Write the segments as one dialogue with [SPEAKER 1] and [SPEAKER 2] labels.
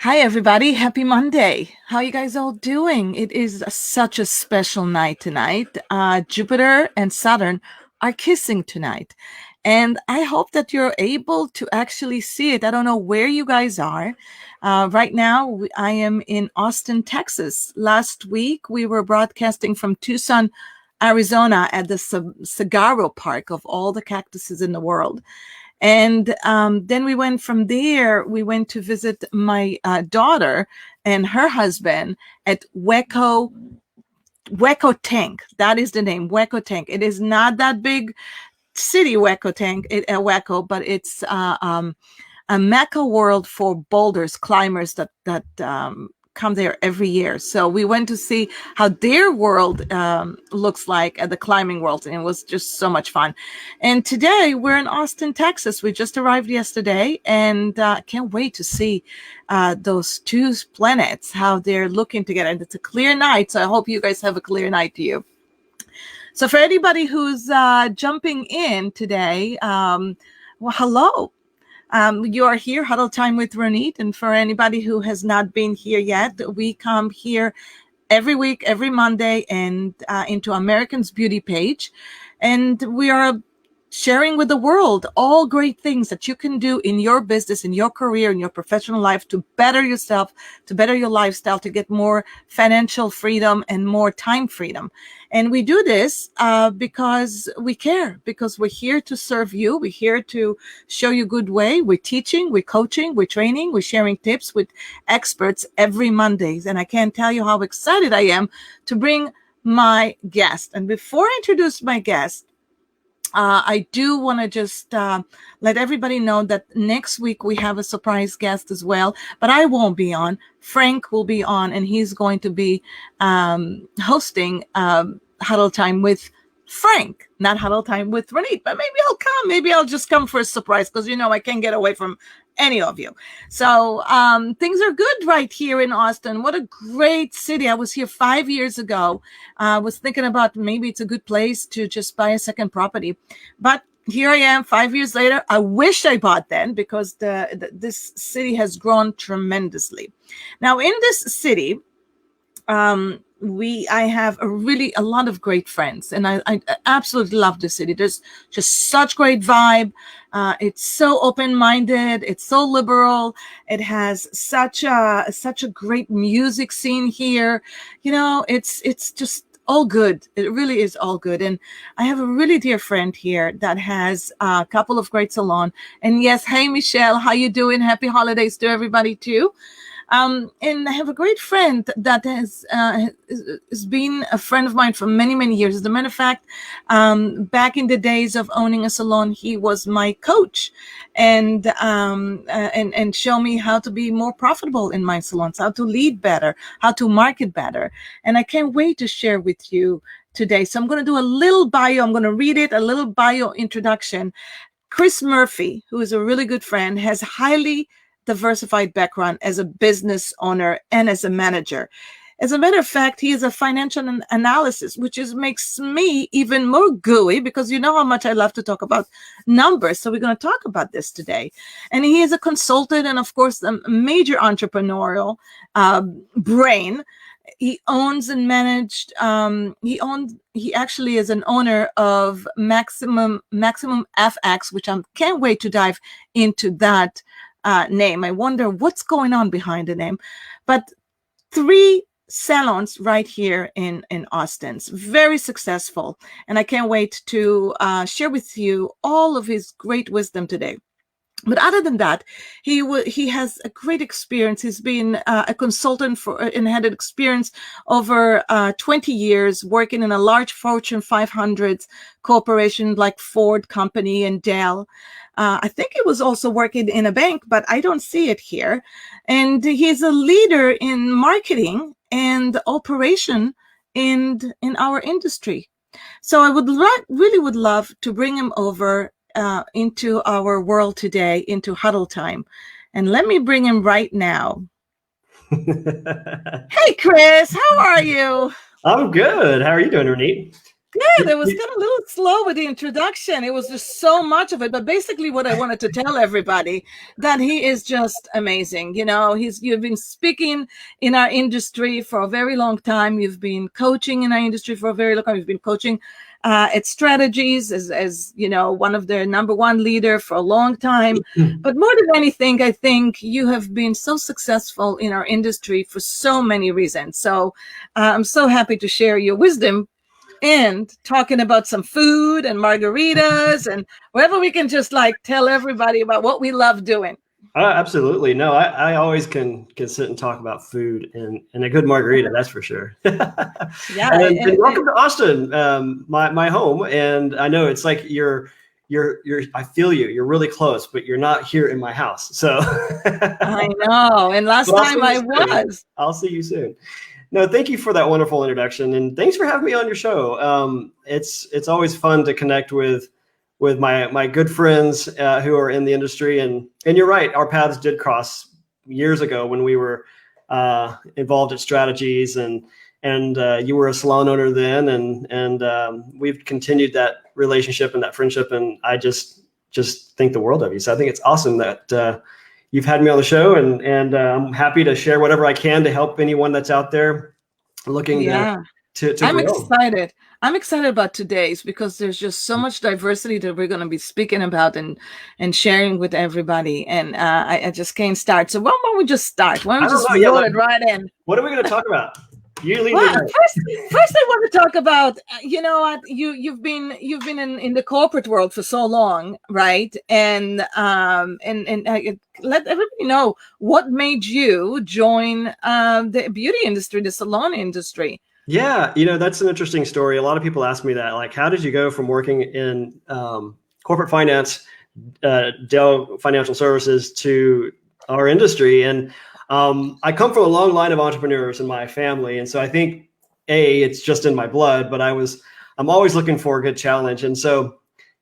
[SPEAKER 1] Hi, everybody. Happy Monday. How you guys all doing? It is such a special night tonight. Jupiter and Saturn are kissing tonight. And I hope that you're able to actually see it. I don't know where you guys are. Right now, I am in Austin, Texas. Last week, we were broadcasting from Tucson, Arizona at the Saguaro Park of all the cactuses in the world. And then we went from there, we went to visit my daughter and her husband at Weko Tank. That is the name, Weko Tank. It is not that big city, Weko Tank, Weko, but it's a Mecca world for boulders, climbers that come there every year. So we went to see how their world looks like at the climbing world, and it was just so much fun. And today we're in Austin, Texas. We just arrived yesterday, and can't wait to see those two planets, how they're looking together. And it's a clear night, so I hope you guys have a clear night too. So for anybody who's jumping in today, well, hello. You are here, Huddle Time with Ronit. And for anybody who has not been here yet, we come here every week, every Monday, and into American's Beauty page. And we are sharing with the world all great things that you can do in your business, in your career, in your professional life to better yourself, to better your lifestyle, to get more financial freedom and more time freedom. And we do this because we care, because we're here to serve you. We're here to show you good way. We're teaching, we're coaching, we're training, we're sharing tips with experts every Mondays. And I can't tell you how excited I am to bring my guest. And before I introduce my guest, I do want to just let everybody know that next week we have a surprise guest as well, but I won't be on. Frank will be on, and he's going to be hosting Huddle Time with Frank, not Huddle Time with Ronit, but maybe I'll come. Maybe I'll just come for a surprise because, I can't get away from any of you. So things are good right here in Austin. What a great city. I was here 5 years ago. I was thinking about maybe it's a good place to just buy a second property. But here I am 5 years later. I wish I bought then because this city has grown tremendously. Now in this city, I have a lot of great friends, and I absolutely love the city. There's just such great vibe. It's so open-minded. It's so liberal. It has such a great music scene here. It's just all good. It really is all good. And I have a really dear friend here that has a couple of great salons. And yes, hey Michelle, how you doing? Happy holidays to everybody too. And I have a great friend that has been a friend of mine for many, many years. As a matter of fact, back in the days of owning a salon, he was my coach and show me how to be more profitable in my salons, how to lead better, how to market better. And I can't wait to share with you today. So I'm going to do a little bio. I'm going to read it, a little bio introduction. Chris Murphy, who is a really good friend, has highly diversified background as a business owner and as a manager. As a matter of fact, he is a financial analysis, which makes me even more gooey because you know how much I love to talk about numbers. So we're going to talk about this today. And he is a consultant and, of course, a major entrepreneurial brain. He owns and managed. He actually is an owner of Maximum FX, which I can't wait to dive into that name. I wonder what's going on behind the name. But 3 salons right here in Austin. It's very successful. And I can't wait to share with you all of his great wisdom today. But other than that, he has a great experience. He's been a consultant and had an experience over 20 years working in a large Fortune 500 corporation like Ford Company and Dell. I think he was also working in a bank, but I don't see it here. And he's a leader in marketing and operation in our industry. So I really would love to bring him over into our world today, into Huddle Time. And let me bring him right now. Hey, Chris, how are you?
[SPEAKER 2] I'm good. How are you doing, Ronit?
[SPEAKER 1] Yeah, that was kind of a little slow with the introduction. It was just so much of it. But basically what I wanted to tell everybody that he is just amazing. You've been speaking in our industry for a very long time. You've been coaching in our industry for a very long time. You've been coaching at strategies as one of their number one leader for a long time. But more than anything, I think you have been so successful in our industry for so many reasons. So I'm so happy to share your wisdom and talking about some food and margaritas and wherever we can just tell everybody about what we love doing.
[SPEAKER 2] Absolutely. No, I always can sit and talk about food and a good margarita. That's for sure.
[SPEAKER 1] Yeah.
[SPEAKER 2] And welcome to Austin, my home. And I know it's like you're, I feel you, you're really close, but you're not here in my house. So
[SPEAKER 1] I know. And last time I was.
[SPEAKER 2] I'll see you soon. No, thank you for that wonderful introduction. And thanks for having me on your show. It's always fun to connect with my good friends who are in the industry. And you're right, our paths did cross years ago when we were involved at strategies, and you were a salon owner then, and we've continued that relationship and that friendship. And I just think the world of you. So I think it's awesome that you've had me on the show, and I'm happy to share whatever I can to help anyone that's out there looking to
[SPEAKER 1] I'm
[SPEAKER 2] grow.
[SPEAKER 1] excited. I'm excited about today's because there's just so much diversity that we're going to be speaking about and sharing with everybody. And I just can't start. So why don't we just start? Why don't we just roll it right in?
[SPEAKER 2] What are we going to talk about? You lead me.
[SPEAKER 1] First, I want to talk about, you've been in the corporate world for so long, right? And let everybody know what made you join the beauty industry, the salon industry.
[SPEAKER 2] Yeah, that's an interesting story. A lot of people ask me that, like, how did you go from working in corporate finance, Dell Financial Services, to our industry? And I come from a long line of entrepreneurs in my family. And so I think, it's just in my blood, but I'm always looking for a good challenge. And so,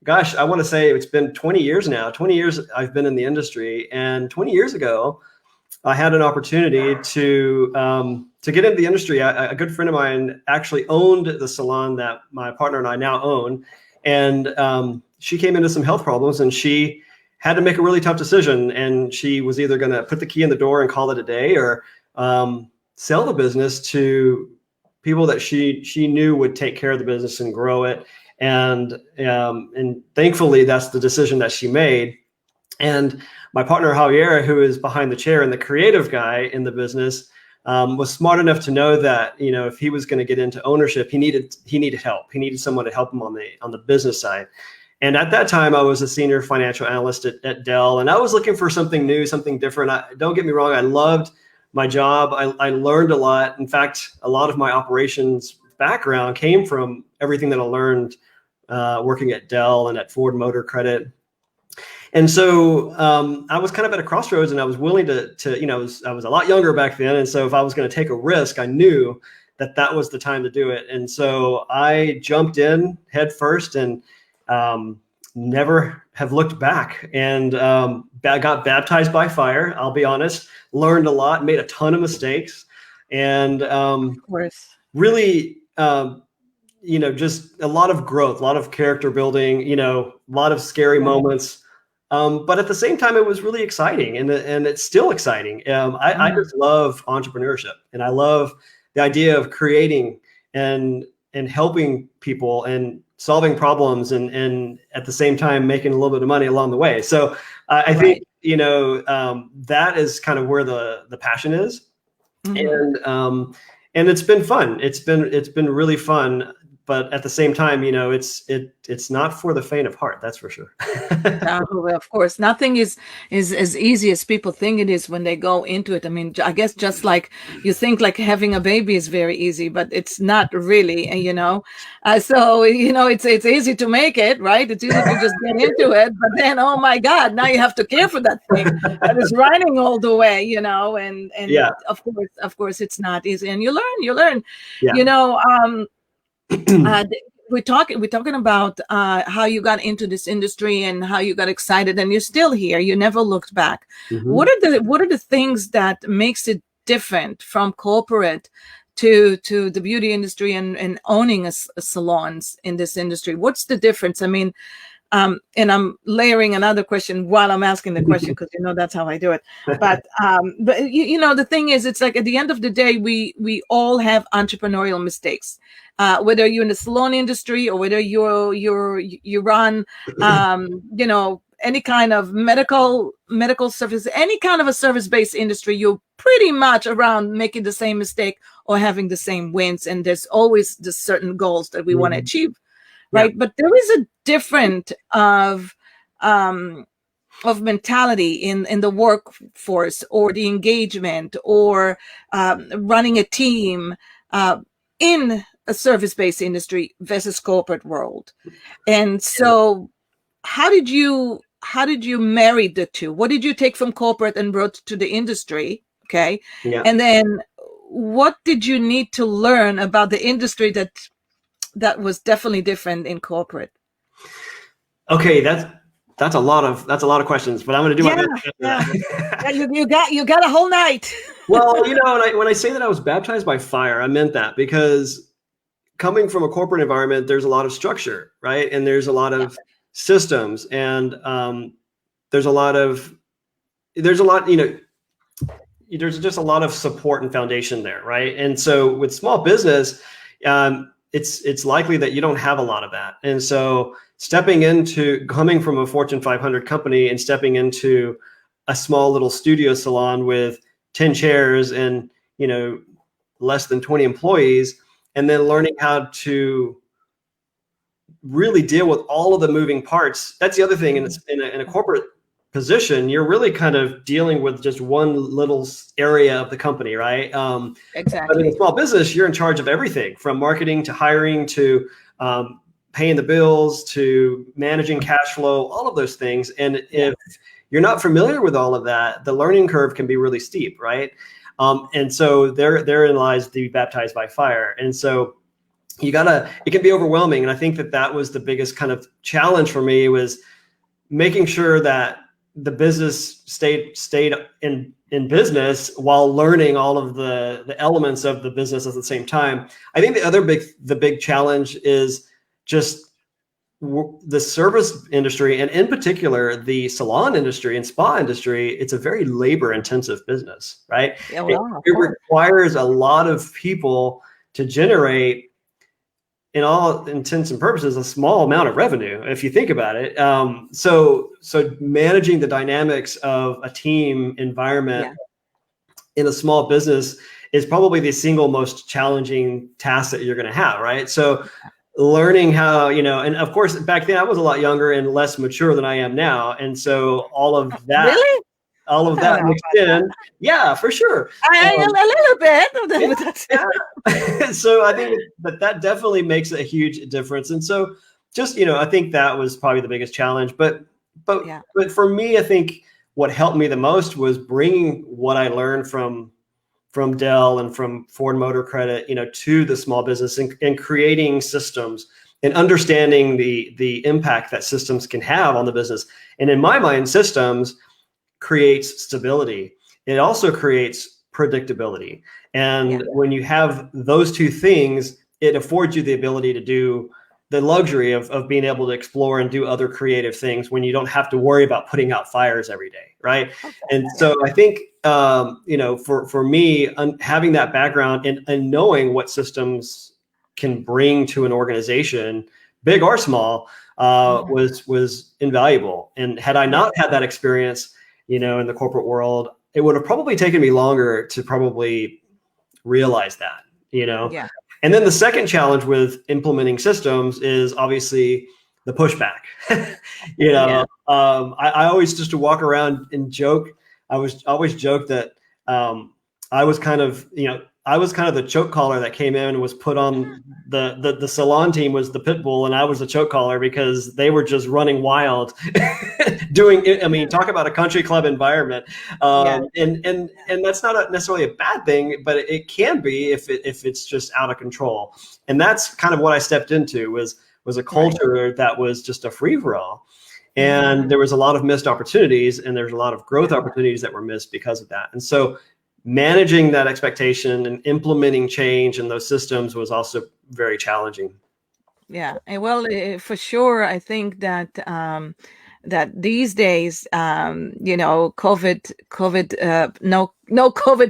[SPEAKER 2] gosh, I want to say it's been 20 years now. 20 years I've been in the industry. And 20 years ago, I had an opportunity to get into the industry. A good friend of mine actually owned the salon that my partner and I now own. And she came into some health problems, and she had to make a really tough decision. And she was either going to put the key in the door and call it a day, or sell the business to people that she knew would take care of the business and grow it. And thankfully, that's the decision that she made. And my partner, Javier, who is behind the chair and the creative guy in the business, was smart enough to know that, if he was going to get into ownership, he needed help. He needed someone to help him on the business side. And at that time, I was a senior financial analyst at Dell, and I was looking for something new, something different. Don't get me wrong, I loved my job. I learned a lot. In fact, a lot of my operations background came from everything that I learned working at Dell and at Ford Motor Credit. And so I was kind of at a crossroads, and I was willing to I was a lot younger back then. And so if I was going to take a risk, I knew that was the time to do it. And so I jumped in head first, and never have looked back, and got baptized by fire. I'll be honest, learned a lot, made a ton of mistakes, and
[SPEAKER 1] of course,
[SPEAKER 2] really, just a lot of growth, a lot of character building, a lot of scary moments. But at the same time, it was really exciting, and it's still exciting. I just love entrepreneurship, and I love the idea of creating and helping people and solving problems, and at the same time making a little bit of money along the way. So I think that is kind of where the passion is, and it's been fun. It's been really fun. But at the same time, it's not for the faint of heart. That's for sure.
[SPEAKER 1] Of course, nothing is as easy as people think it is when they go into it. I mean, I guess just like you think like having a baby is very easy, but it's not really, So, it's easy to make it, right? It's easy to just get into it. But then, oh my God, now you have to care for that thing that is running all the way, and
[SPEAKER 2] yeah.
[SPEAKER 1] Of course, it's not easy. And you learn,
[SPEAKER 2] Yeah.
[SPEAKER 1] We're talking about how you got into this industry and how you got excited, and you're still here. You never looked back. Mm-hmm. What are the things that makes it different from corporate to the beauty industry and owning salons in this industry? What's the difference? I mean, and I'm layering another question while I'm asking the question, because that's how I do it. But the thing is, it's like at the end of the day, we all have entrepreneurial mistakes. Whether you're in the salon industry or whether you run, any kind of medical service, any kind of a service-based industry, you're pretty much around making the same mistake or having the same wins. And there's always the certain goals that we want to achieve. Right. Yeah. But there is a different of mentality in the workforce or the engagement or running a team in a service-based industry versus corporate world. And so how did you marry the two? What did you take from corporate and brought to the industry? Okay. Yeah. And then what did you need to learn about the industry that was definitely different in corporate?
[SPEAKER 2] Okay, that's a lot of questions, but I'm going to do my best.
[SPEAKER 1] Yeah, you got a whole night.
[SPEAKER 2] Well, when I say that I was baptized by fire, I meant that because coming from a corporate environment, there's a lot of structure, right? And there's a lot of systems, and there's just a lot of support and foundation there, right? And so with small business, it's likely that you don't have a lot of that. And so coming from a Fortune 500 company and stepping into a small little studio salon with 10 chairs and, less than 20 employees, and then learning how to really deal with all of the moving parts. That's the other thing. In a corporate position, you're really kind of dealing with just one little area of the company, right? Exactly. But in a small business, you're in charge of everything from marketing to hiring to paying the bills to managing cash flow, all of those things. And if you're not familiar with all of that, the learning curve can be really steep, right? And so therein lies the baptized by fire. And so it can be overwhelming. And I think that was the biggest kind of challenge for me, was making sure that the business stayed in business while learning all of the elements of the business at the same time. I think the big challenge is just the service industry, and in particular the salon industry and spa industry. It's a very labor intensive business, right? Yeah, well, it requires a lot of people to generate, in all intents and purposes, a small amount of revenue, if you think about it. So managing the dynamics of a team environment in a small business is probably the single most challenging task that you're going to have, right? So learning how, and of course, back then I was a lot younger and less mature than I am now. And so all of that,
[SPEAKER 1] really?
[SPEAKER 2] All of that mixed in. Yeah, for sure.
[SPEAKER 1] A little bit.
[SPEAKER 2] Yeah. So I think that definitely makes a huge difference. And so just, I think that was probably the biggest challenge. But for me, I think what helped me the most was bringing what I learned from Dell and from Ford Motor Credit, to the small business and creating systems and understanding the impact that systems can have on the business. And in my mind, systems creates stability. It also creates predictability. And when you have those two things, it affords you the ability to do the luxury of being able to explore and do other creative things when you don't have to worry about putting out fires every day, right? Okay. And so I think, for me, having that background and knowing what systems can bring to an organization, big or small, was invaluable. And had I not had that experience, in the corporate world, it would have probably taken me longer to probably realize that, Yeah. And then the second challenge with implementing systems is obviously the pushback. I always just to walk around and joke. I always joke that I was kind of the choke collar that came in and was put on the salon team was the pit bull, and I was the choke collar because they were just running wild, doing it. I mean, talk about a country club environment, and that's not necessarily a bad thing, but it can be if it's just out of control. And that's kind of what I stepped into was a culture that was just a free for all. And there was a lot of missed opportunities, and there's a lot of growth opportunities that were missed because of that. And so managing that expectation and implementing change in those systems was also very challenging.
[SPEAKER 1] Yeah, and well, for sure, I think that that these days, no COVID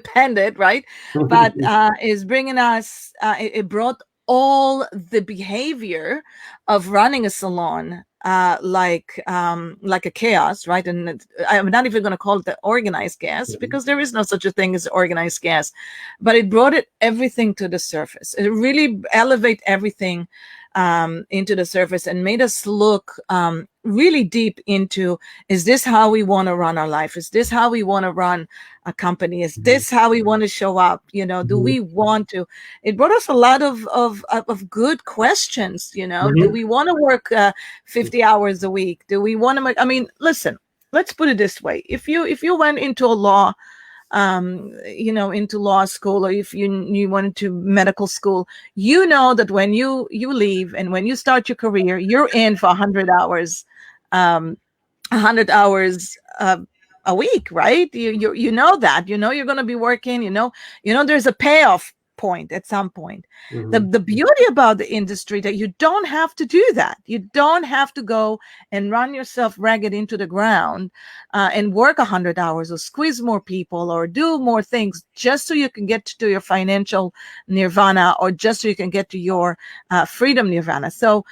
[SPEAKER 1] pended, right? But is bringing us. It brought all the behavior of running a salon like a chaos, right? And I'm not even going to call it the organized chaos, because there is no such a thing as organized chaos, but it brought everything to the surface. It really elevate everything into the surface and made us look really deep into, is this how we want to run our life? Is this how we want to run a company? Is this how we want to show up? Do we want to? It brought us a lot of good questions. Do we want to work 50 hours a week? Do we want to make? I mean, listen, let's put it this way: if you went into a law into law school, or if you went into medical school, that when you leave and when you start your career, you're in for 100 hours, 100 hours a week, right? You know that, you're going to be working, there's a payoff point at some point. The beauty about the industry that you don't have to do that. You don't have to go and run yourself ragged into the ground and work 100 hours or squeeze more people or do more things just so you can get to your financial nirvana, or just so you can get to your freedom nirvana. So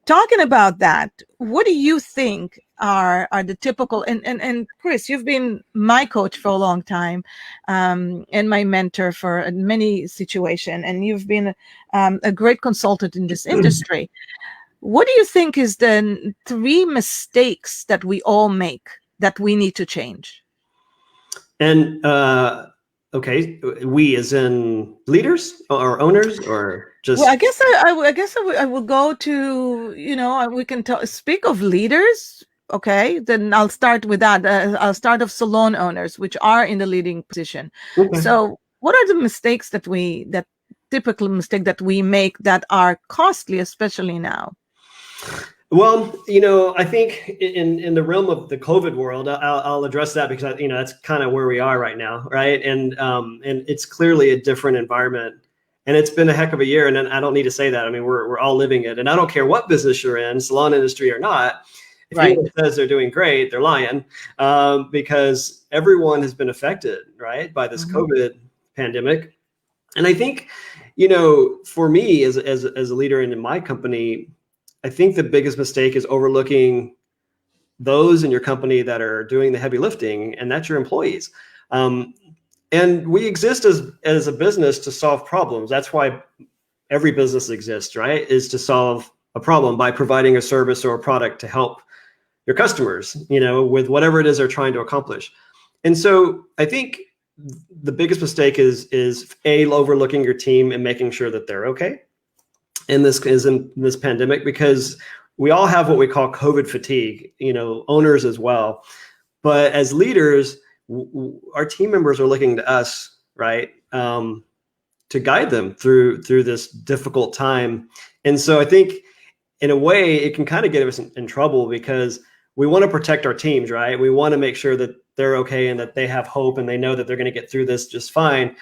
[SPEAKER 1] talking about that, what do you think are the typical, and Chris, you've been my coach for a long time, and my mentor for many situations, and you've been a great consultant in this industry. What do you think is the 3 mistakes that we all make that we need to change?
[SPEAKER 2] And okay, we as in leaders or owners, or just?
[SPEAKER 1] Well, I guess I will go to, we can speak of leaders. Okay, then I'll start with that. I'll start of salon owners, which are in the leading position.
[SPEAKER 2] Okay.
[SPEAKER 1] So what are the mistakes that typical mistake that we make that are costly, especially now?
[SPEAKER 2] Well, I think in the realm of the COVID world, I'll address that because that's kind of where we are right now, right? And it's clearly a different environment, and it's been a heck of a year. And I don't need to say that. I mean, we're all living it, and I don't care what business you're in, salon industry or not. If anyone says they're doing great, they're lying, because everyone has been affected, right, by this COVID pandemic. And I think, for me as a leader in my company, I think the biggest mistake is overlooking those in your company that are doing the heavy lifting, and that's your employees. And we exist as a business to solve problems. That's why every business exists, right? Is to solve a problem by providing a service or a product to help your customers, with whatever it is they're trying to accomplish. And so I think the biggest mistake is overlooking your team and making sure that they're okay. And this is in this pandemic, because we all have what we call COVID fatigue, owners as well. But as leaders, our team members are looking to us, right, to guide them through this difficult time. And so I think in a way it can kind of get us in trouble, because we want to protect our teams, right? We want to make sure that they're okay and that they have hope and they know that they're going to get through this just fine.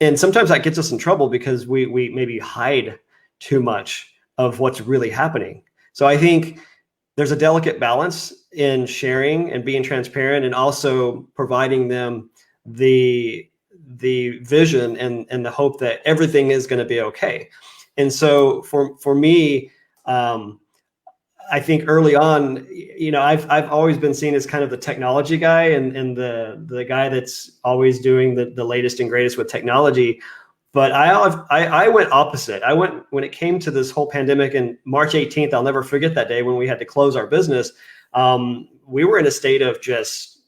[SPEAKER 2] And sometimes that gets us in trouble because we maybe hide too much of what's really happening. So I think there's a delicate balance in sharing and being transparent, and also providing them the vision and the hope that everything is going to be okay. And so for me, I think early on, I've always been seen as kind of the technology guy and the guy that's always doing the latest and greatest with technology. But I went opposite. When it came to this whole pandemic, in March 18th, I'll never forget that day when we had to close our business. We were in a state of just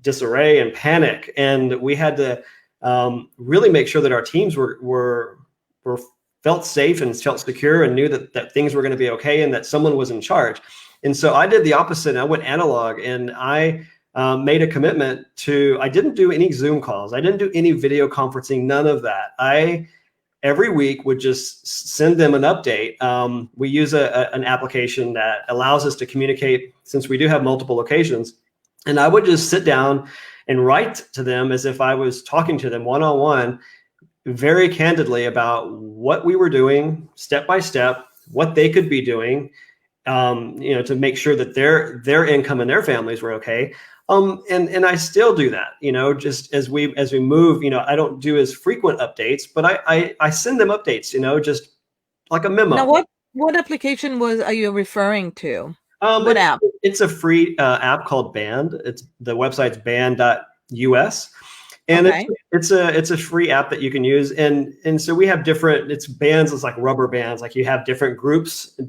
[SPEAKER 2] disarray and panic, and we had to really make sure that our teams were felt safe and felt secure and knew that things were going to be okay and that someone was in charge. And so I did the opposite. I went analog, and I made a commitment I didn't do any Zoom calls. I didn't do any video conferencing, none of that. I every week would just send them an update. We use an application that allows us to communicate, since we do have multiple locations. And I would just sit down and write to them as if I was talking to them one-on-one, very candidly about what we were doing step by step, what they could be doing, to make sure that their income and their families were okay. And I still do that, just as we move, I don't do as frequent updates, but I send them updates, just like a memo.
[SPEAKER 1] Now, what application are you referring to? What app?
[SPEAKER 2] It's a free app called Band. The website's band.us. And
[SPEAKER 1] Okay.
[SPEAKER 2] it's a free app that you can use. And so we have it's bands, it's like rubber bands, like you have different groups of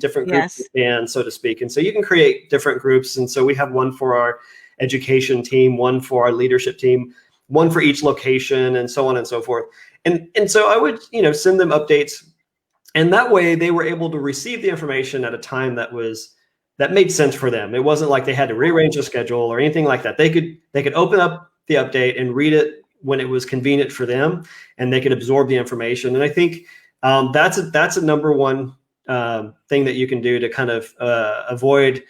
[SPEAKER 2] bands, so to speak. And so you can create different groups. And so we have one for our education team, one for our leadership team, one for each location, and so on and so forth. And so I would, send them updates. And that way they were able to receive the information at a time that made sense for them. It wasn't like they had to rearrange the schedule or anything like that. They could open up the update and read it when it was convenient for them, and they could absorb the information. And I think that's a number one thing that you can do to kind of avoid,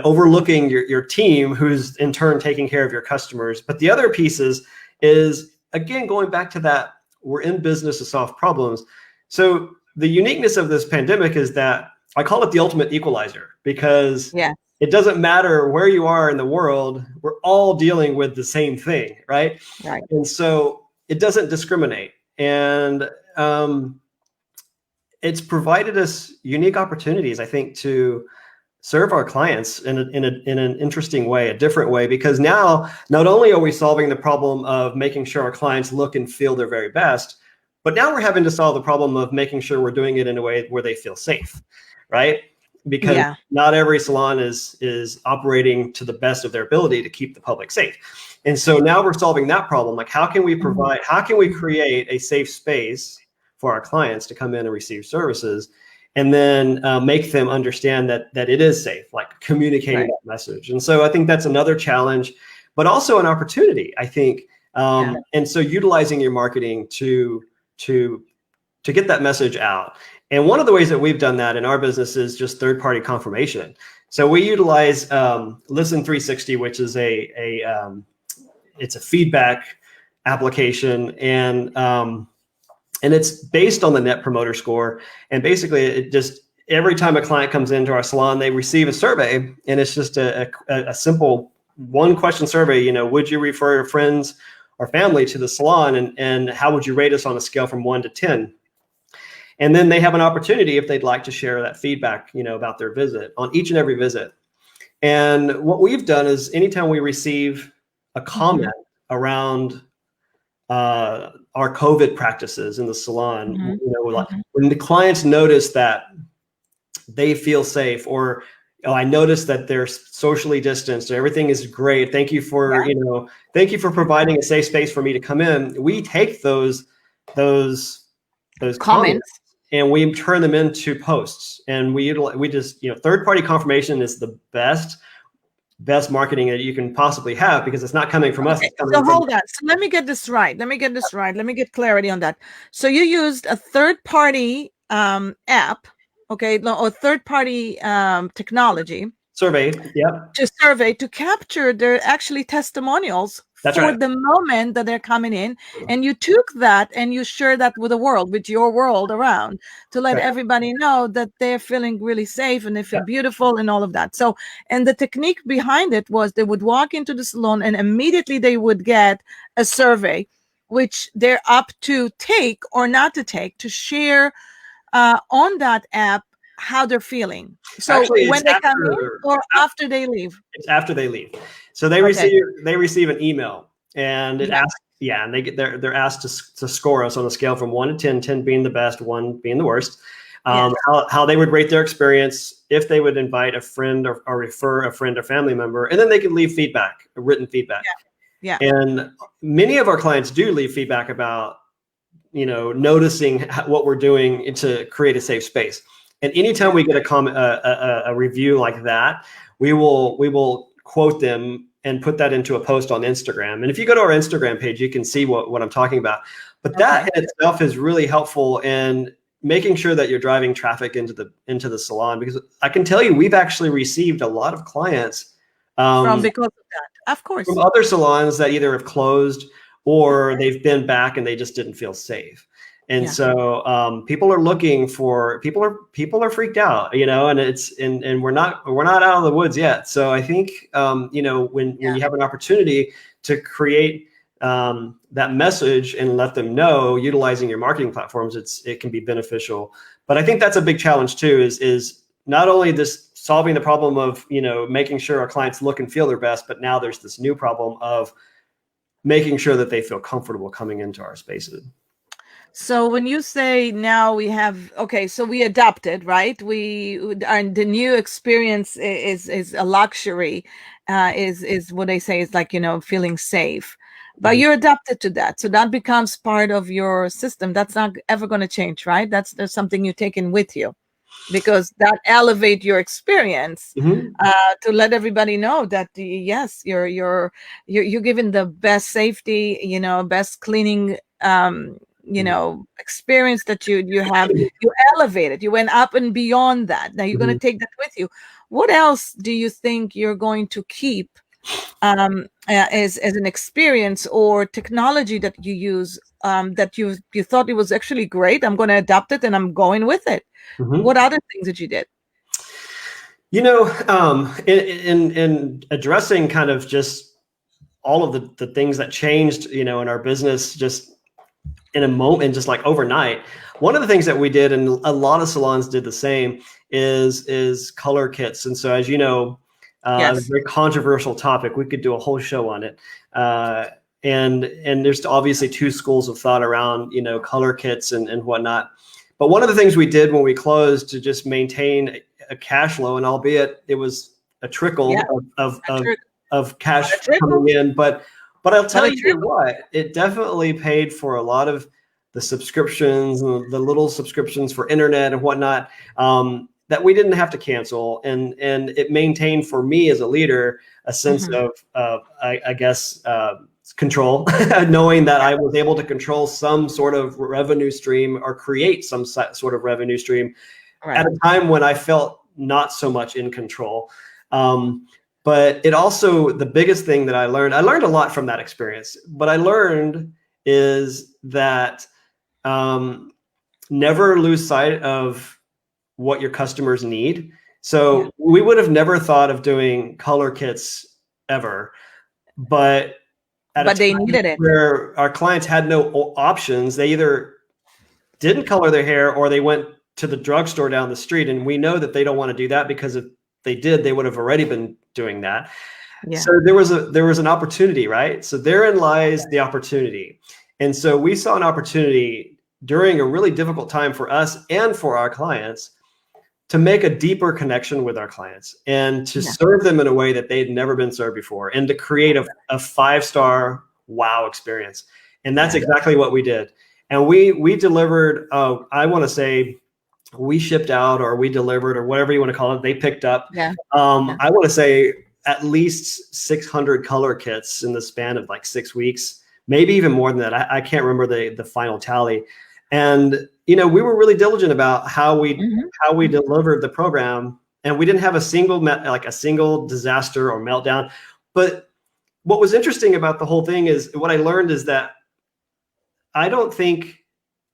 [SPEAKER 2] overlooking your team, who's in turn taking care of your customers. But the other pieces is, again, going back to that, we're in business to solve problems. So the uniqueness of this pandemic is that I call it the ultimate equalizer, because it doesn't matter where you are in the world, we're all dealing with the same thing, right?
[SPEAKER 1] Right.
[SPEAKER 2] And so it doesn't discriminate. And it's provided us unique opportunities, I think, to serve our clients in an interesting way, a different way, because now not only are we solving the problem of making sure our clients look and feel their very best, but now we're having to solve the problem of making sure we're doing it in a way where they feel safe, right? Because not every salon is operating to the best of their ability to keep the public safe. And so now we're solving that problem. Like, how can we create a safe space for our clients to come in and receive services, and then make them understand that it is safe, like communicating that message. And so I think that's another challenge, but also an opportunity, I think. And so utilizing your marketing to get that message out. And one of the ways that we've done that in our business is just third-party confirmation. So we utilize Listen 360, which is it's a feedback application, and it's based on the Net Promoter Score. And basically, it just, every time a client comes into our salon, they receive a survey, and it's just a simple one-question survey. Would you refer your friends or family to the salon, and how would you rate us on a scale from 1 to 10? And then they have an opportunity, if they'd like, to share that feedback, about their visit on each and every visit. And what we've done is, anytime we receive a comment around our COVID practices in the salon, when the clients notice that they feel safe, or I noticed that they're socially distanced, everything is great, thank you for providing a safe space for me to come in. We take those comments and we turn them into posts, and we just, third-party confirmation is the best marketing that you can possibly have, because it's not coming from us.
[SPEAKER 1] So hold on. So let me get this right. Let me get clarity on that. So you used a third-party app, or third-party technology
[SPEAKER 2] survey,
[SPEAKER 1] to capture their actually testimonials the moment that they're coming in, and you took that and you share that with the world, with your world around, to let everybody know that they're feeling really safe and they feel beautiful and all of that. So, and the technique behind it was they would walk into the salon and immediately they would get a survey, which they're up to take or not to take, to share on that app how they're feeling. So actually, when they come in, or after they leave?
[SPEAKER 2] It's after they leave. So they receive an email, and it asks, and they're asked to score us on a scale from 1 to 10, 10 being the best, 1 being the worst. How they would rate their experience, if they would invite a friend or refer a friend or family member, and then they could leave feedback, written feedback. And many of our clients do leave feedback about, noticing what we're doing to create a safe space. And anytime we get a comment, a review like that, we will quote them and put that into a post on Instagram. And if you go to our Instagram page, you can see what I'm talking about. But that in itself is really helpful in making sure that you're driving traffic into the salon, because I can tell you, we've actually received a lot of clients
[SPEAKER 1] because of that. Of course.
[SPEAKER 2] from other salons that either have closed or they've been back and they just didn't feel safe. And
[SPEAKER 1] Yeah.
[SPEAKER 2] so people are looking for people are freaked out, and and we're not out of the woods yet. So I think when you have an opportunity to create that message and let them know, utilizing your marketing platforms, it can be beneficial. But I think that's a big challenge too, is not only this solving the problem of, making sure our clients look and feel their best, but now there's this new problem of making sure that they feel comfortable coming into our spaces.
[SPEAKER 1] So when you say now we have, okay, so we adapted, right? The new experience is a luxury, is what they say is like, feeling safe. But
[SPEAKER 2] Mhm.
[SPEAKER 1] you're adapted to that. So that becomes part of your system. That's not ever going to change, right? That's something you're taking with you, because that elevate your experience,
[SPEAKER 2] Mhm.
[SPEAKER 1] to let everybody know that yes, you're giving the best safety, best cleaning, experience that you have. You elevated, you went up and beyond that. Now you're going to
[SPEAKER 2] Mhm.
[SPEAKER 1] take that with you. What else do you think you're going to keep, as an experience or technology that you use, that you thought it was actually great, I'm going to adapt it and I'm going with it?
[SPEAKER 2] Mhm.
[SPEAKER 1] What other things that you did?
[SPEAKER 2] In addressing kind of just all of the things that changed, in our business, just in a moment, just like overnight. One of the things that we did, and a lot of salons did the same, is color kits. And so, as you know, a
[SPEAKER 1] Yes.
[SPEAKER 2] very controversial topic. We could do a whole show on it. And there's obviously two schools of thought around, color kits and whatnot. But one of the things we did when we closed to just maintain a cash flow, and albeit it was a trickle
[SPEAKER 1] Yeah.
[SPEAKER 2] of cash
[SPEAKER 1] A trickle.
[SPEAKER 2] coming in, but I'll
[SPEAKER 1] No,
[SPEAKER 2] tell
[SPEAKER 1] you
[SPEAKER 2] you
[SPEAKER 1] didn't.
[SPEAKER 2] what, it definitely paid for a lot of the subscriptions and the little subscriptions for internet and whatnot, that we didn't have to cancel, and it maintained for me as a leader a sense
[SPEAKER 1] Mhm.
[SPEAKER 2] of I guess control, knowing that I was able to control some sort of revenue stream or create some sort of revenue stream at
[SPEAKER 1] Right.
[SPEAKER 2] a time when I felt not so much in control. But it also, the biggest thing that I learned a lot from that experience. What I learned is that never lose sight of what your customers need.
[SPEAKER 1] Yeah.
[SPEAKER 2] So we would have never thought of doing color kits ever, but at a
[SPEAKER 1] But they
[SPEAKER 2] time
[SPEAKER 1] needed it.
[SPEAKER 2] where our clients had no options, they either didn't color their hair or they went to the drugstore down the street. And we know that they don't want to do that, because if they did, they would have already been doing that.
[SPEAKER 1] Yeah.
[SPEAKER 2] So there was an opportunity, right? So therein lies the opportunity. And so we saw an opportunity during a really difficult time for us and for our clients to make a deeper connection with our clients and to
[SPEAKER 1] Yeah.
[SPEAKER 2] serve them in a way that they'd never been served before, and to create a 5-star wow experience. And that's
[SPEAKER 1] Yeah.
[SPEAKER 2] exactly what we did. And we delivered, I want to say we shipped out, or we delivered, or whatever you want to call it. They picked up,
[SPEAKER 1] Yeah. Yeah.
[SPEAKER 2] I want to say at least 600 color kits in the span of like 6 weeks, maybe even more than that. I can't remember the final tally. And, we were really diligent about how we
[SPEAKER 1] Mhm.
[SPEAKER 2] delivered the program, and we didn't have a single disaster or meltdown. But what was interesting about the whole thing is, what I learned is that I don't think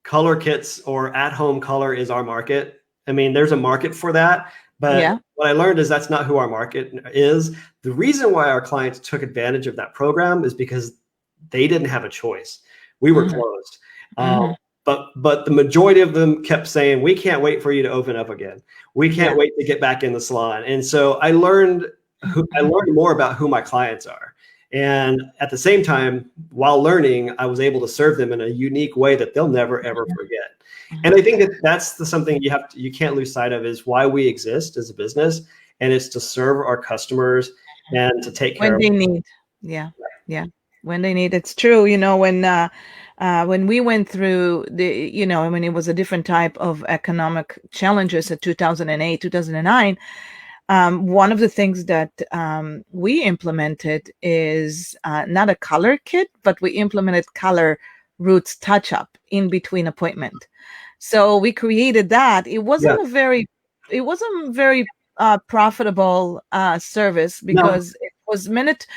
[SPEAKER 2] color kits or at-home color is our market. I mean, there's a market for that, but
[SPEAKER 1] Yeah.
[SPEAKER 2] what I learned is that's not who our market is. The reason why our clients took advantage of that program is because they didn't have a choice. We were
[SPEAKER 1] Mhm.
[SPEAKER 2] closed. Um,
[SPEAKER 1] Mhm.
[SPEAKER 2] but the majority of them kept saying, "We can't wait for you to open up again. We can't
[SPEAKER 1] Yeah.
[SPEAKER 2] wait to get back in the salon." And so I learned
[SPEAKER 1] Mhm.
[SPEAKER 2] more about who my clients are. And at the same time, while learning, I was able to serve them in a unique way that they'll never ever forget. And
[SPEAKER 1] Mhm.
[SPEAKER 2] I think that that's something you can't lose sight of, is why we exist as a business, and it's to serve our customers and to take care
[SPEAKER 1] When
[SPEAKER 2] of
[SPEAKER 1] they need. Yeah. Yeah. When they need. It's true. When we went through when it was a different type of economic challenges at 2008, 2009, one of the things that we implemented is not a color kit, but we implemented color roots touch up in between appointment. So we created that.
[SPEAKER 2] Yeah.
[SPEAKER 1] It wasn't very profitable service,
[SPEAKER 2] No.
[SPEAKER 1] because it was minute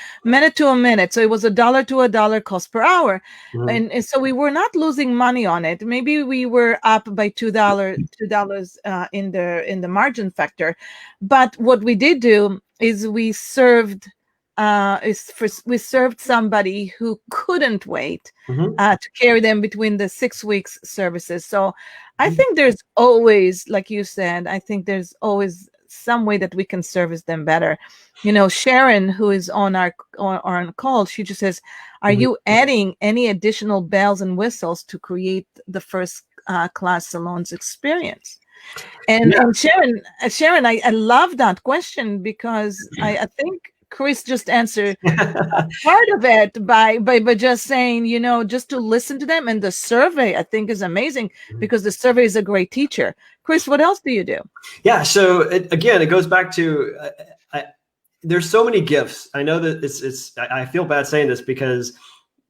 [SPEAKER 1] to a minute. So it was $1 to $1 cost per hour.
[SPEAKER 2] Mhm.
[SPEAKER 1] And so we were not losing money on it. Maybe we were up by $2 in the margin factor. But what we did do is we served somebody who couldn't wait
[SPEAKER 2] Mhm.
[SPEAKER 1] to carry them between the 6 weeks services. So I
[SPEAKER 2] Mhm.
[SPEAKER 1] think there's always, like you said, I think there's always some way that we can service them better. Sharon, who is on our call, she just says, "Are
[SPEAKER 2] Mhm.
[SPEAKER 1] you adding any additional bells and whistles to create the first class salons experience?" And
[SPEAKER 2] Yeah.
[SPEAKER 1] and Sharon, I love that question because I think Chris just answered part of it by just saying, just to listen to them. And the survey, I think, is amazing because the survey is a great teacher. Chris, what else do you do?
[SPEAKER 2] Yeah. So again, it goes back to there's so many gifts. I know that I feel bad saying this because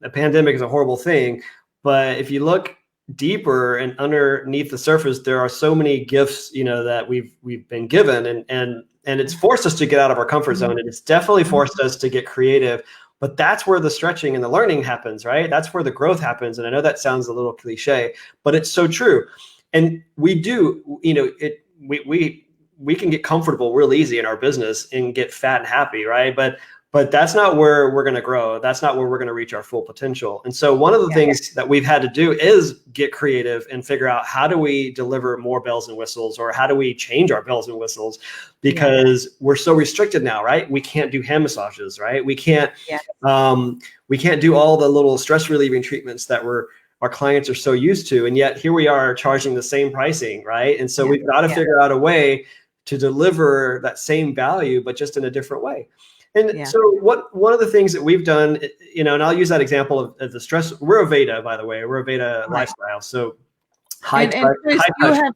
[SPEAKER 2] the pandemic is a horrible thing, but if you look deeper and underneath the surface, there are so many gifts, that we've been given, and it's forced us to get out of our comfort zone, and it's definitely forced us to get creative. But that's where the stretching and the learning happens, right? That's where the growth happens. And I know that sounds a little cliche, but it's so true. And we do, we can get comfortable real easy in our business and get fat and happy, right? But that's not where we're going to grow. That's not where we're going to reach our full potential. And so one of the things that we've had to do is get creative and figure out, how do we deliver more bells and whistles, or how do we change our bells and whistles, because we're so restricted now, right? We can't do hand massages, right? We can't do all the little stress relieving treatments that our clients are so used to. And yet here we are charging the same pricing, right? And so we've got to figure out a way to deliver that same value, but just in a different way. And so one of the things that we've done, and I'll use that example of the stress. We're a Veda, by the way. We're a Veda lifestyle. So high
[SPEAKER 1] Chris,
[SPEAKER 2] touch.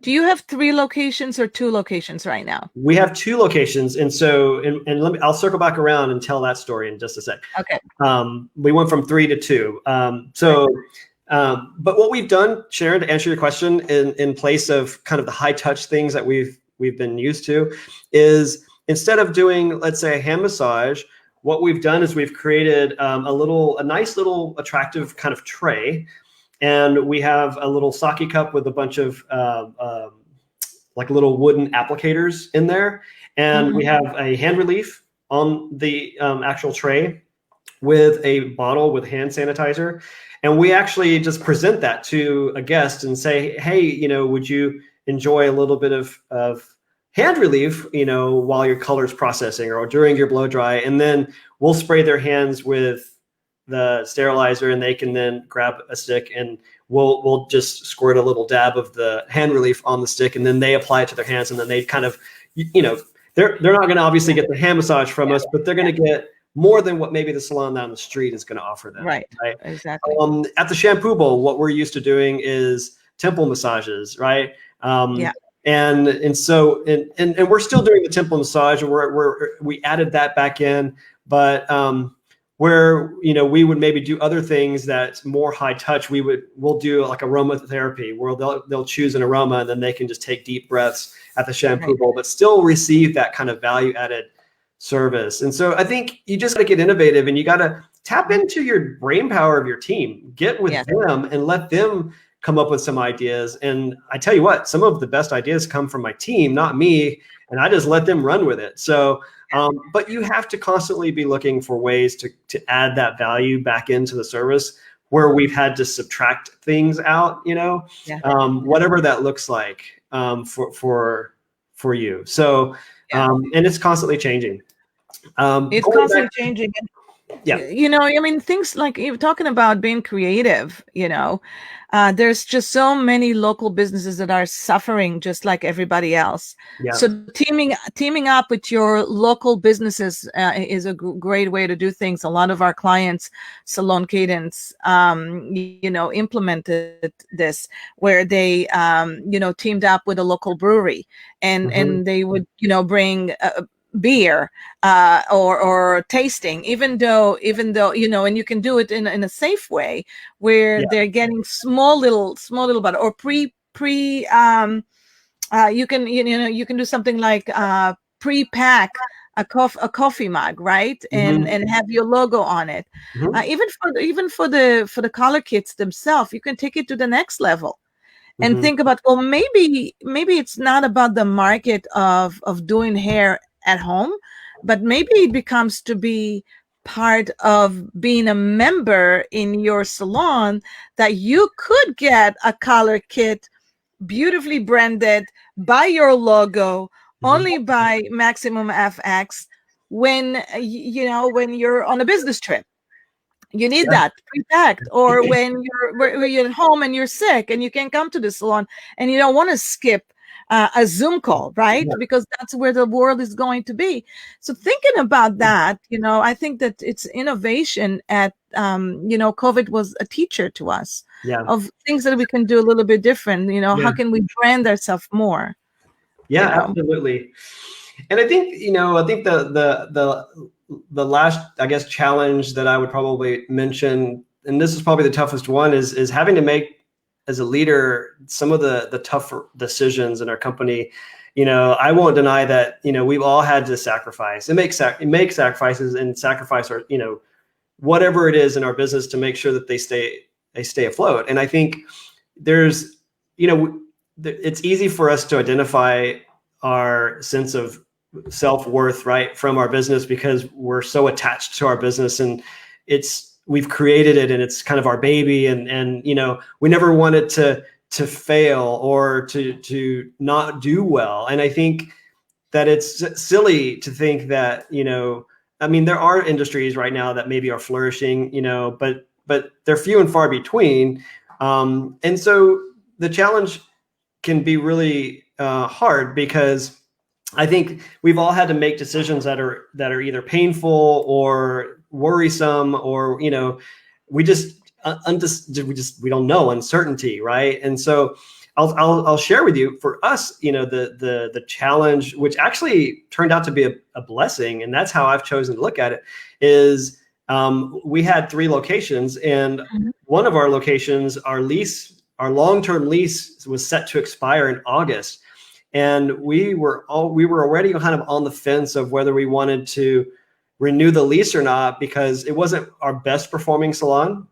[SPEAKER 1] do you have 3 locations or 2 locations right now?
[SPEAKER 2] We have 2 locations. And so, and I'll circle back around and tell that story in just a sec.
[SPEAKER 1] Okay.
[SPEAKER 2] We went from 3 to 2. But what we've done, Sharon, to answer your question, in place of kind of the high touch things that we've been used to, is instead of doing, let's say, a hand massage, what we've done is we've created a nice little attractive kind of tray, and we have a little sake cup with a bunch of like little wooden applicators in there, and we have a hand relief on the actual tray with a bottle with hand sanitizer. And we actually just present that to a guest and say, hey, would you enjoy a little bit of hand relief, while your color's processing or during your blow dry? And then we'll spray their hands with the sterilizer, and they can then grab a stick, and we'll just squirt a little dab of the hand relief on the stick, and then they apply it to their hands, and then they kind of, they're not going to obviously get the hand massage from us, but they're going to get more than what maybe the salon down the street is going to offer them.
[SPEAKER 1] Right. Exactly.
[SPEAKER 2] At the shampoo bowl, what we're used to doing is temple massages, right? And so we're still doing the temple massage, and we added that back in, but where we would maybe do other things that's more high touch. We'll do like aromatherapy, where they'll choose an aroma, and then they can just take deep breaths at the shampoo bowl, but still receive that kind of value added service. And so I think you just got to get innovative, and you got to tap into your brain power of your team, get with them and let them come up with some ideas. And I tell you what, some of the best ideas come from my team, not me. And I just let them run with it. So, but you have to constantly be looking for ways to add that value back into the service, where we've had to subtract things out, whatever that looks like for you. So, and it's constantly changing.
[SPEAKER 1] It's constantly changing. Things like you're talking about being creative, there's just so many local businesses that are suffering just like everybody else. So teaming up with your local businesses is a great way to do things. A lot of our clients, Salon Cadence, implemented this, where they, teamed up with a local brewery, and they would, bring beer or tasting, even though and you can do it in a safe way, where they're getting small little bottle, or you can do something like pre-pack a coffee mug, right?
[SPEAKER 2] Mm-hmm.
[SPEAKER 1] And have your logo on it.
[SPEAKER 2] Mm-hmm.
[SPEAKER 1] Even for the color kits themselves, you can take it to the next level and
[SPEAKER 2] Mm-hmm.
[SPEAKER 1] think about, well, maybe it's not about the market of doing hair at home, but maybe it becomes to be part of being a member in your salon, that you could get a color kit beautifully branded by your logo,
[SPEAKER 2] Mm-hmm.
[SPEAKER 1] only by Maximum FX, when when you're on a business trip. You need
[SPEAKER 2] Yeah.
[SPEAKER 1] that pre-packed, or when you're at home and you're sick and you can't come to the salon and you don't want to skip a Zoom call, right?
[SPEAKER 2] Yeah.
[SPEAKER 1] Because that's where the world is going to be. So thinking about that, I think that it's innovation at COVID was a teacher to us
[SPEAKER 2] Yeah.
[SPEAKER 1] of things that we can do a little bit different.
[SPEAKER 2] Yeah.
[SPEAKER 1] How can we brand ourselves more? you
[SPEAKER 2] Yeah,
[SPEAKER 1] know
[SPEAKER 2] absolutely. And I think, I think the last, I guess, challenge that I would probably mention, and this is probably the toughest one, is having to make, as a leader, some of the tougher decisions in our company. I won't deny that, we've all had to sacrifice and make sacrifices, and sacrifice our, whatever it is in our business to make sure that they stay afloat. And I think there's, it's easy for us to identify our sense of self-worth, right, from our business, because we're so attached to our business, and we've created it, and it's kind of our baby, and we never want it to fail or to not do well. And I think that it's silly to think that, I mean, there are industries right now that maybe are flourishing, but they're few and far between. And so the challenge can be really hard, because I think we've all had to make decisions that are either painful or worrisome, or we just we don't know, uncertainty, right? And so I'll share with you, for us, the challenge, which actually turned out to be a blessing, and that's how I've chosen to look at it, is we had 3 locations, and one of our locations, our long-term lease was set to expire in August. And we were already kind of on the fence of whether we wanted to renew the lease or not, because it wasn't our best performing salon.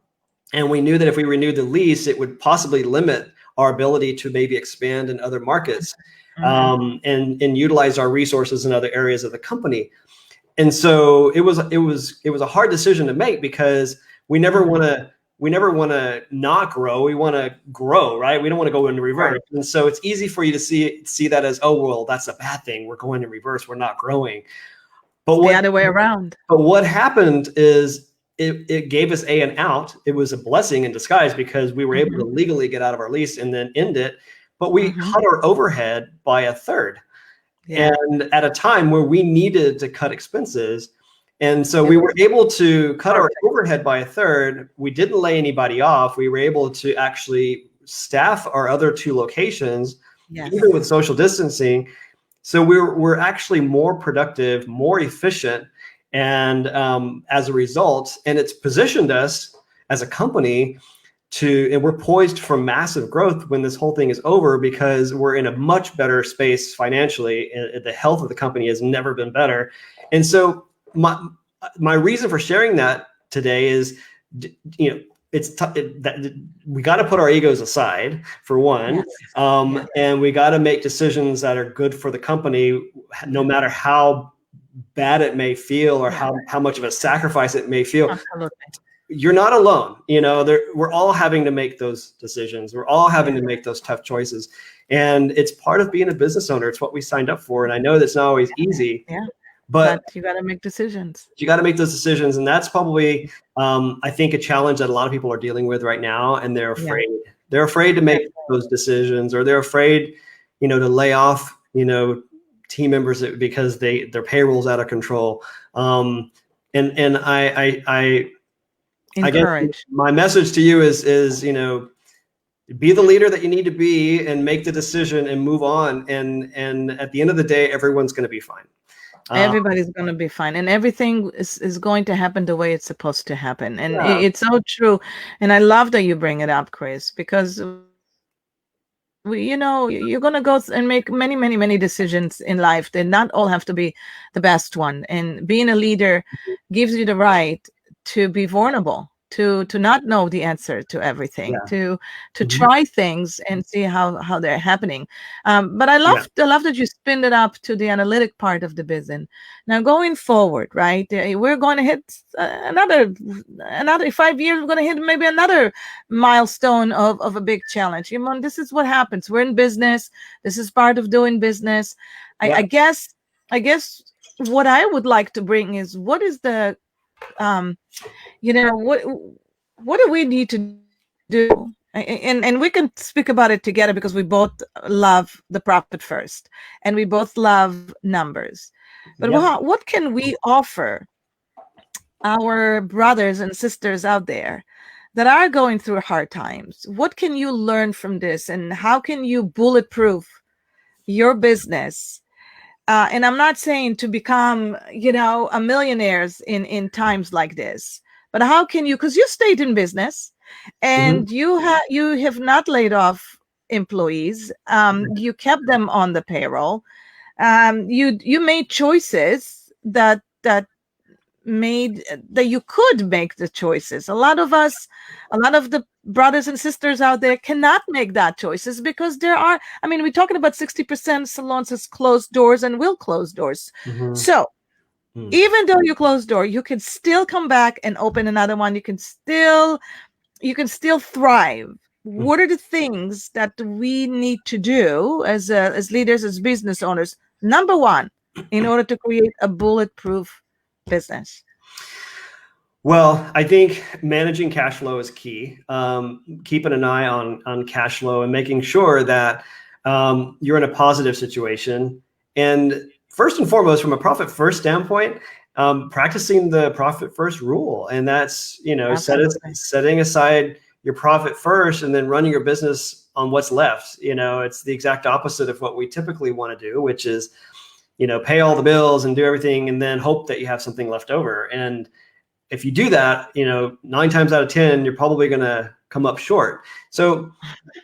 [SPEAKER 2] And we knew that if we renewed the lease, it would possibly limit our ability to maybe expand in other markets, and utilize our resources in other areas of the company. And so it was a hard decision to make, because we never want to not grow. We want to grow, right? We don't want to go into reverse. Right. And so it's easy for you to see that as, oh, well, that's a bad thing. We're going in reverse. We're not growing. But
[SPEAKER 1] the other way around.
[SPEAKER 2] But what happened is it gave us an out. It was a blessing in disguise, because we were able to legally get out of our lease and then end it. But we cut our overhead by a third. Yeah. And at a time where we needed to cut expenses. And so we were able to cut our overhead by a third. We didn't lay anybody off. We were able to actually staff our other 2 locations, even with social distancing. So we're actually more productive, more efficient, and as a result, and it's positioned us as a company and we're poised for massive growth when this whole thing is over, because we're in a much better space financially. The health of the company has never been better. And so my reason for sharing that today is, that we got to put our egos aside, for one, and we got to make decisions that are good for the company, no matter how bad it may feel, or how much of a sacrifice it may feel. Absolutely. You're not alone. We're all having to make those decisions. We're all having to make those tough choices. And it's part of being a business owner. It's what we signed up for. And I know that's not always easy. Yeah. But
[SPEAKER 1] you got to make decisions.
[SPEAKER 2] You got to make those decisions. And that's probably, I think, a challenge that a lot of people are dealing with right now. And they're afraid. Yeah. They're afraid to make those decisions, or they're afraid, to lay off, team members because their payroll's out of control. And I guess my message to you is, be the leader that you need to be, and make the decision and move on. And at the end of the day, everyone's going to be fine.
[SPEAKER 1] Everybody's going to be fine, and everything is going to happen the way it's supposed to happen. And it's so true. And I love that you bring it up, Chris, because you're going to go and make many, many, many decisions in life. They not all have to be the best one. And being a leader gives you the right to be vulnerable, to not know the answer to everything,
[SPEAKER 2] Yeah.
[SPEAKER 1] to
[SPEAKER 2] Mhm.
[SPEAKER 1] try things and see how they're happening. But
[SPEAKER 2] Yeah.
[SPEAKER 1] I love that you spin it up to the analytic part of the business. Now going forward, right? We're going to hit another 5 years. We're going to hit maybe another milestone of a big challenge. This is what happens. We're in business. This is part of doing business. I,
[SPEAKER 2] Yeah.
[SPEAKER 1] I guess I guess what I would like to bring is what is the what do we need to do? And we can speak about it together because we both love the profit first and we both love numbers. But
[SPEAKER 2] Yep.
[SPEAKER 1] what can we offer our brothers and sisters out there that are going through hard times? What can you learn from this, and how can you bulletproof your business? And I'm not saying to become, a millionaires in times like this, but how can you? Because you stayed in business,
[SPEAKER 2] Mhm.
[SPEAKER 1] and you have not laid off employees. You kept them on the payroll. You made choices that you could make the choices. A lot of the brothers and sisters out there cannot make that choices because we're talking about 60% salons has closed doors and will close doors.
[SPEAKER 2] Mhm.
[SPEAKER 1] So
[SPEAKER 2] Mm.
[SPEAKER 1] even though you close door, you can still come back and open another one. You can still thrive.
[SPEAKER 2] Mm.
[SPEAKER 1] What are the things that we need to do as leaders, as business owners? Number one, in order to create a bulletproof business.
[SPEAKER 2] Well, I think managing cash flow is key. Keeping an eye on cash flow and making sure that you're in a positive situation. And first and foremost, from a profit first standpoint, practicing the profit first rule, and that's
[SPEAKER 1] Absolutely.
[SPEAKER 2] setting aside your profit first and then running your business on what's left. It's the exact opposite of what we typically want to do, which is pay all the bills and do everything and then hope that you have something left over. And if you do that, 9 times out of 10, you're probably going to come up short. So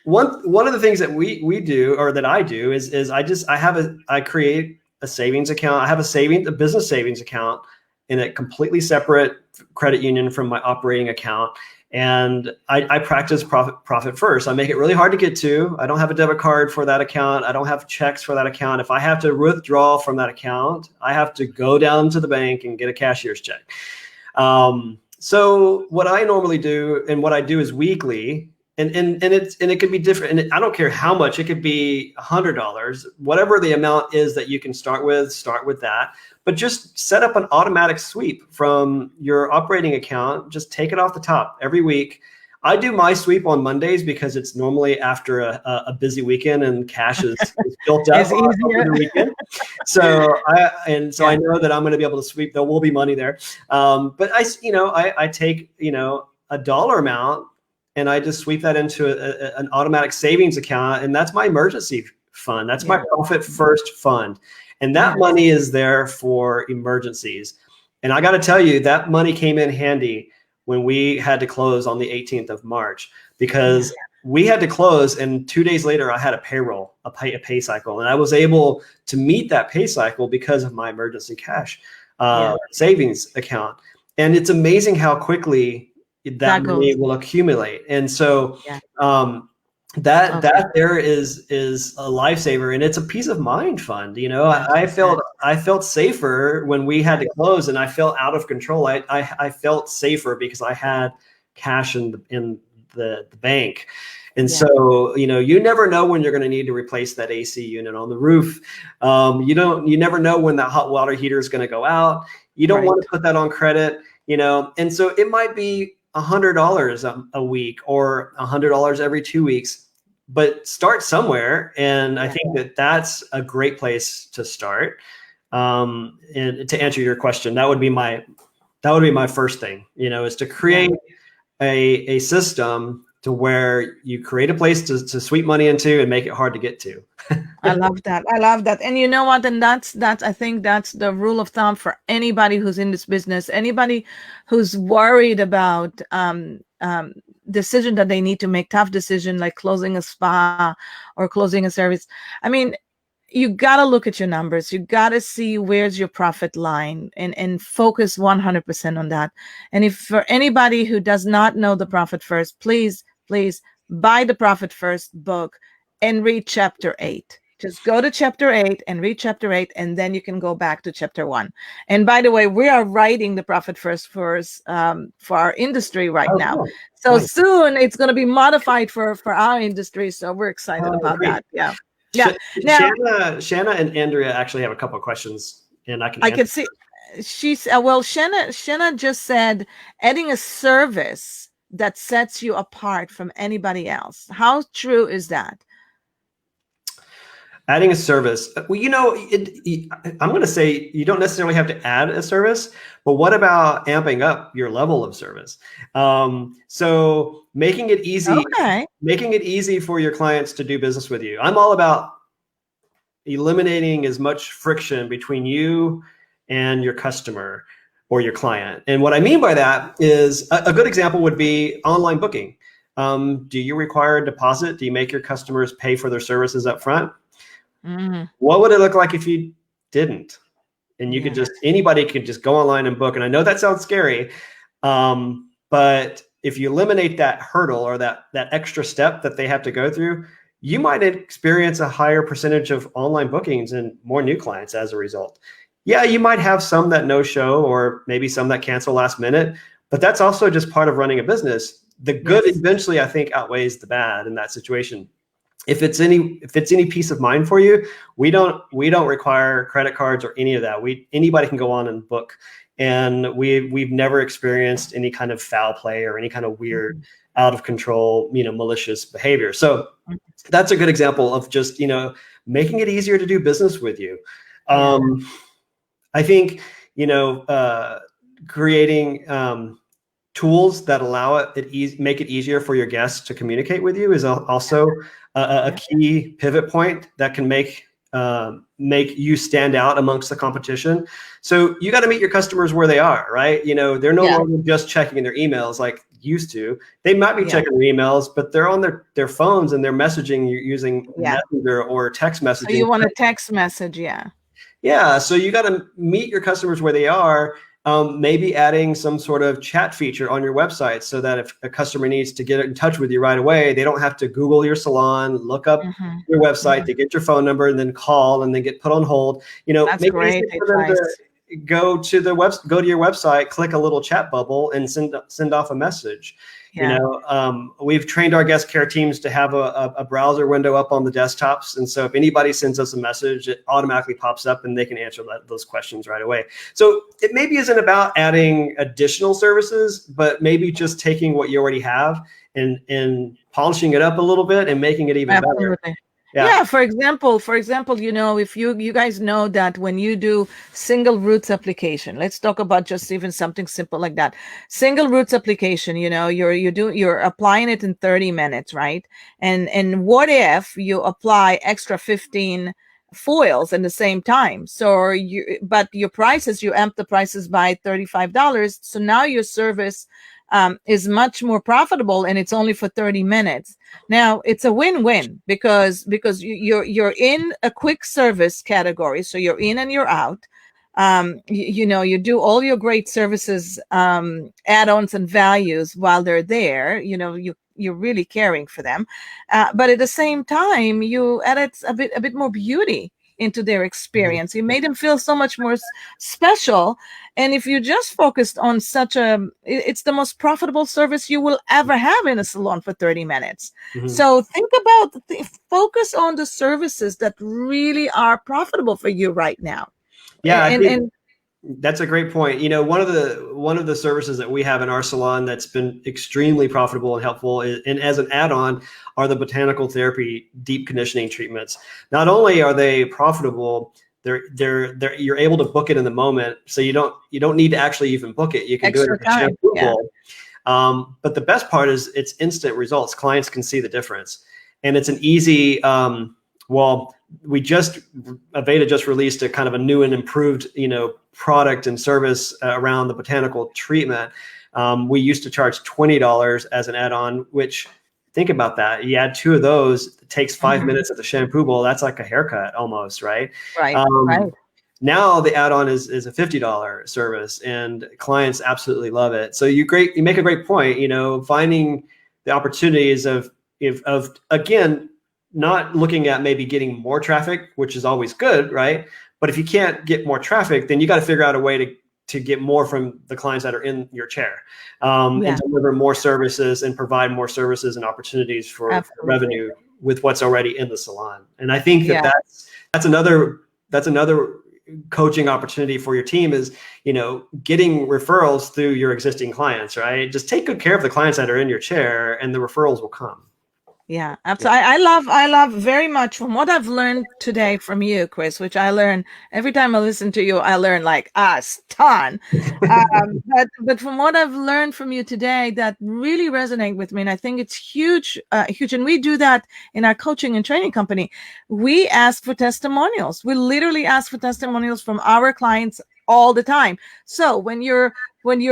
[SPEAKER 2] one of the things that we do, or that I do, is I create a savings account. I have a business savings account in a completely separate credit union from my operating account. And I practice profit first. I make it really hard to get to. I don't have a debit card for that account. I don't have checks for that account. If I have to withdraw from that account, I have to go down to the bank and get a cashier's check. So what I normally do, and what I do is weekly, and it could be different. And I don't care how much. It could be $100, whatever the amount is that you can start with that. But just set up an automatic sweep from your operating account. Just take it off the top every week. I do my sweep on Mondays because it's normally after a busy weekend and cash is built up
[SPEAKER 1] It's
[SPEAKER 2] over
[SPEAKER 1] easier.
[SPEAKER 2] the weekend. So I
[SPEAKER 1] Yeah.
[SPEAKER 2] know that I'm going to be able to sweep. There will be money there. But I take a dollar amount and I just sweep that into an automatic savings account, and that's my emergency fund. That's my
[SPEAKER 1] Yeah.
[SPEAKER 2] profit first fund, and that
[SPEAKER 1] Yes.
[SPEAKER 2] money is there for emergencies. And I got to tell you, that money came in handy when we had to close on the 18th of March, because we had to close, and 2 days later I had a pay cycle, and I was able to meet that pay cycle because of my emergency cash savings account. And it's amazing how quickly that money
[SPEAKER 1] Goes.
[SPEAKER 2] will accumulate. And so
[SPEAKER 1] Yeah.
[SPEAKER 2] that
[SPEAKER 1] Okay.
[SPEAKER 2] there is a lifesaver, and it's a peace of mind fund.
[SPEAKER 1] Yes.
[SPEAKER 2] I felt safer when we had to close, and I felt out of control. I felt safer because I had cash in the bank. And so, you never know when you're going to need to replace that AC unit on the roof. You never know when that hot water heater is going to go out. You don't want to put that on credit, and so it might be $100 a week or $100 every 2 weeks, but start somewhere. And I think that's a great place to start. And to answer your question, that would be my first thing, is to create a system to where you create a place to sweep money into and make it hard to get to.
[SPEAKER 1] I love that. I love that. And you know what? And that's I think that's the rule of thumb for anybody who's in this business, anybody who's worried about decision that they need to make, tough decision like closing a spa or closing a service. I mean, you got to look at your numbers. You got to see where's your profit line and focus 100% on that. And if for anybody who does not know the Profit First, please buy the Profit First book and read chapter 8. Just go to chapter 8 and read chapter 8, and then you can go back to chapter 1. And by the way, we are writing the Profit First for our industry right now.
[SPEAKER 2] Cool.
[SPEAKER 1] So
[SPEAKER 2] Nice.
[SPEAKER 1] soon it's going to be modified for our industry. So we're excited about
[SPEAKER 2] great.
[SPEAKER 1] that. Yeah. Yeah.
[SPEAKER 2] Now, Shanna and Andrea actually have a couple of questions, and I can
[SPEAKER 1] see. She's well. Shanna just said adding a service that sets you apart from anybody else. How true is that?
[SPEAKER 2] Adding a service. Well, I'm going to say you don't necessarily have to add a service, but what about amping up your level of service? So making it easy for your clients to do business with you. I'm all about eliminating as much friction between you and your customer or your client. And what I mean by that is a good example would be online booking. Do you require a deposit? Do you make your customers pay for their services up front? Mm-hmm. What would it look like if you didn't? And you could anybody could just go online and book. And I know that sounds scary, but if you eliminate that hurdle or that extra step that they have to go through, you might experience a higher percentage of online bookings and more new clients as a result. Yeah, you might have some that no show or maybe some that cancel last minute, but that's also just part of running a business. The good eventually, I think, outweighs the bad in that situation. If it's any peace of mind for you, we don't require credit cards or any of that. Anybody can go on and book, and we've never experienced any kind of foul play or any kind of weird, out of control, malicious behavior. So that's a good example of just making it easier to do business with you. I think creating tools that allow make it easier for your guests to communicate with you is also a key pivot point that can make you stand out amongst the competition. So you got to meet your customers where they are, right? They're no longer just checking their emails like used to. They might be checking their emails, but they're on their phones and they're messaging you using Messenger or text messaging.
[SPEAKER 1] So you want a text message,
[SPEAKER 2] Yeah, so you got to meet your customers where they are. Maybe adding some sort of chat feature on your website so that if a customer needs to get in touch with you right away, they don't have to Google your salon, look up your website, to get your phone number and then call and then get put on hold.
[SPEAKER 1] That's great advice.
[SPEAKER 2] Go to your website, click a little chat bubble and send off a message. We've trained our guest care teams to have a browser window up on the desktops. And so if anybody sends us a message, it automatically pops up and they can answer those questions right away. So it maybe isn't about adding additional services, but maybe just taking what you already have and polishing it up a little bit and making it even better.
[SPEAKER 1] Yeah. For example, if you guys know that when you do single roots application, let's talk about just even something simple like that. Single roots application, you're applying it in 30 minutes, right? And what if you apply extra 15 foils in the same time? But your prices, you amp the prices by $35. So now your service is much more profitable, and it's only for 30 minutes. Now it's a win-win because you're in a quick service category, so you're in and you're out. You do all your great services, add-ons and values while they're there. You're really caring for them, but at the same time, you added a bit more beauty into their experience. You made them feel so much more special. And if you just focused on it's the most profitable service you will ever have in a salon for 30 minutes. So think about, focus on the services that really are profitable for you right now.
[SPEAKER 2] Yeah. And that's a great point. One of the services that we have in our salon that's been extremely profitable and helpful and as an add-on are the botanical therapy deep conditioning treatments. Not only are they profitable, you're able to book it in the moment, so you don't need to actually even book it. You can do it at the shampoo bowl. But the best part is it's instant results. Clients can see the difference, and it's an easy. Aveda just released a kind of a new and improved, product and service around the botanical treatment. We used to charge $20 as an add-on, which, think about that. You add 2 of those, it takes 5 minutes at the shampoo bowl. That's like a haircut almost, right?
[SPEAKER 1] Right. Right.
[SPEAKER 2] Now the add-on is a $50 service, and clients absolutely love it. So you make a great point, finding the opportunities of again, not looking at maybe getting more traffic, which is always good, right? But if you can't get more traffic, then you got to figure out a way to get more from the clients that are in your chair, and deliver more services and provide more services and opportunities for revenue with what's already in the salon. And I think that's another coaching opportunity for your team is, getting referrals through your existing clients, right? Just take good care of the clients that are in your chair and the referrals will come.
[SPEAKER 1] Yeah, absolutely. I love very much from what I've learned today from you, Chris, which I learn every time I listen to you, I learn like a ton. But from what I've learned from you today, that really resonate with me. And I think it's huge. And we do that in our coaching and training company. We ask for testimonials. We literally ask for testimonials from our clients all the time. So when you're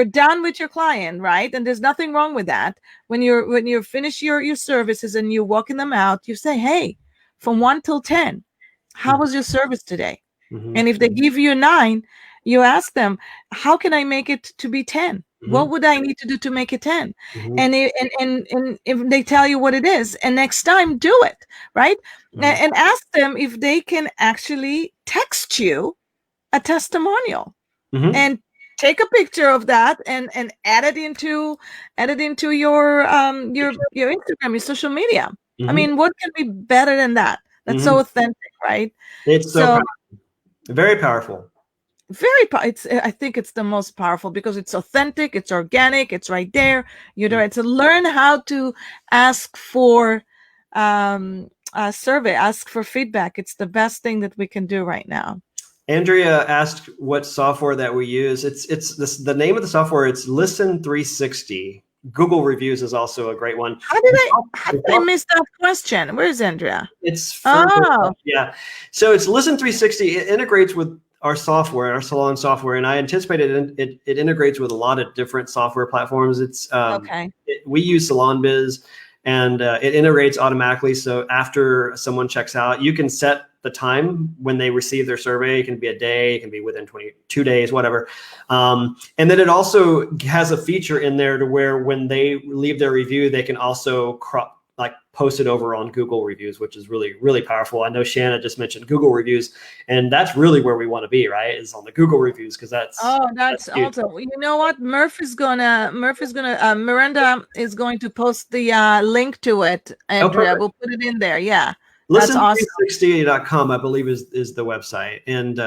[SPEAKER 1] done with your client, right? And there's nothing wrong with that. When you finish your services and you're walking them out, you say, hey, from 1 till 10, how was your service today? Mm-hmm. And if they give you a 9, you ask them, how can I make it to be 10? Mm-hmm. What would I need to do to make it 10? Mm-hmm. And if they tell you what it is, and next time do it, right? Mm-hmm. And ask them if they can actually text you a testimonial. Mm-hmm. And take a picture of that and add it into your Instagram, your social media. Mm-hmm. I mean, what can be better than that? That's so authentic, right?
[SPEAKER 2] It's so very powerful.
[SPEAKER 1] I think it's the most powerful because it's authentic, it's organic, it's right there. You're there to learn how to ask for a survey, ask for feedback. It's the best thing that we can do right now.
[SPEAKER 2] Andrea asked what software that we use. The name of the software. It's Listen 360. Google Reviews is also a great one.
[SPEAKER 1] How did I miss that question? Where's Andrea?
[SPEAKER 2] It's yeah. So it's Listen 360. It integrates with our software, our salon software, and I anticipated it integrates with a lot of different software platforms. It's we use SalonBiz, and it integrates automatically. So after someone checks out, you can set the time when they receive their survey. It can be a day, it can be within 22 days, whatever. And then it also has a feature in there to where when they leave their review, they can also post it over on Google Reviews, which is really, really powerful. I know Shanna just mentioned Google Reviews, and that's really where we want to be, right? Is on the Google Reviews, because that's
[SPEAKER 1] also, you know what? Miranda is going to post the link to it. Andrea, we'll put it in there. Yeah.
[SPEAKER 2] Listen360.com, I believe, is the website. And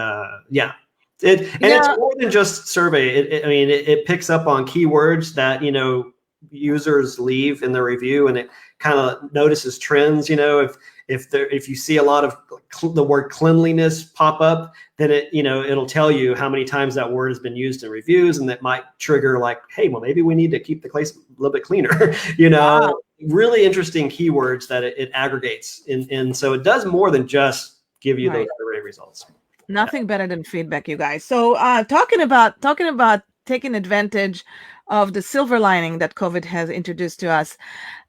[SPEAKER 2] it's more than just survey. It picks up on keywords that, users leave in their review, and it kind of notices trends. If you see a lot of the word cleanliness pop up, then it'll tell you how many times that word has been used in reviews, and that might trigger like, hey, well, maybe we need to keep the place a little bit cleaner. Wow. Really interesting keywords that it aggregates, and so it does more than just give you those survey results.
[SPEAKER 1] Nothing better than feedback, you guys. So talking about taking advantage of the silver lining that COVID has introduced to us,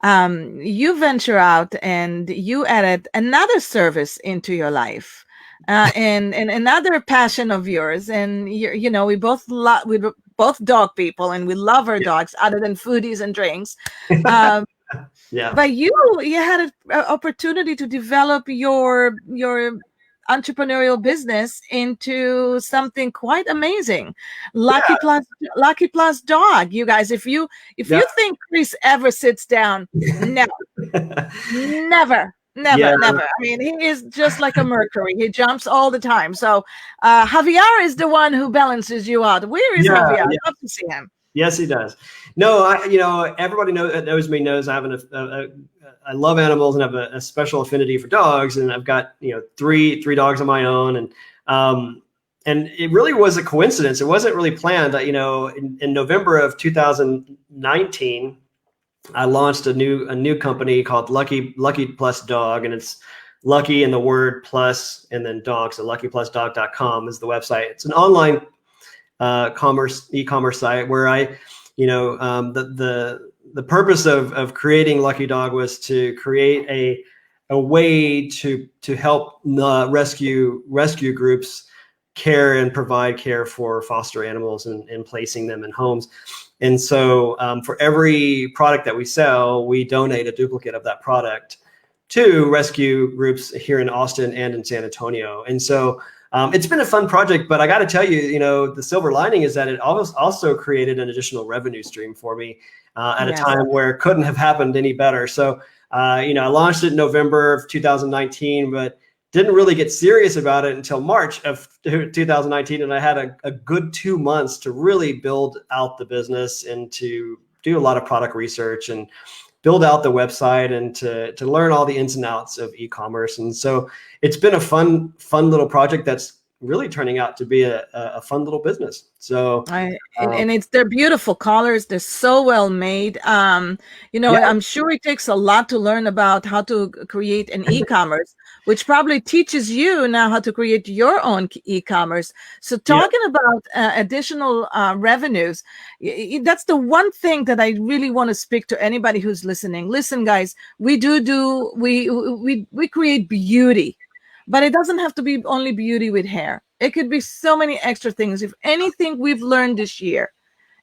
[SPEAKER 1] you venture out and you added another service into your life, and another passion of yours. And we both dog people, and we love our dogs, other than foodies and drinks. But you had an opportunity to develop your entrepreneurial business into something quite amazing. Lucky Plus Dog. You guys, if you think Chris ever sits down, never. I mean, he is just like a Mercury. He jumps all the time. So Javier is the one who balances you out. Where is Javier? I'd love to see him.
[SPEAKER 2] Yes, he does. No, everybody knows me, knows I have I love animals and have a special affinity for dogs. And I've got, 3 dogs of my own. And it really was a coincidence. It wasn't really planned. In November of 2019, I launched a new company called Lucky Plus Dog, and it's Lucky in the word plus and then dog. So luckyplusdog.com is the website. It's an online e-commerce site where I the purpose of creating Lucky Dog was to create a way to help rescue groups care and provide care for foster animals and placing them in homes. And so for every product that we sell, we donate a duplicate of that product to rescue groups here in Austin and in San Antonio. And so it's been a fun project, but I got to tell you, the silver lining is that it also created an additional revenue stream for me at a time where it couldn't have happened any better. So, I launched it in November of 2019, but didn't really get serious about it until March of 2019. And I had a good 2 months to really build out the business and to do a lot of product research and build out the website and to learn all the ins and outs of e-commerce. And so it's been a fun little project that's really turning out to be a fun little business. So
[SPEAKER 1] and they're beautiful colors. They're so well made. I'm sure it takes a lot to learn about how to create an e-commerce, which probably teaches you now how to create your own e-commerce. So talking about additional revenues, that's the one thing that I really want to speak to anybody who's listening. Listen, guys, we create beauty. But it doesn't have to be only beauty with hair. It could be so many extra things. If anything we've learned this year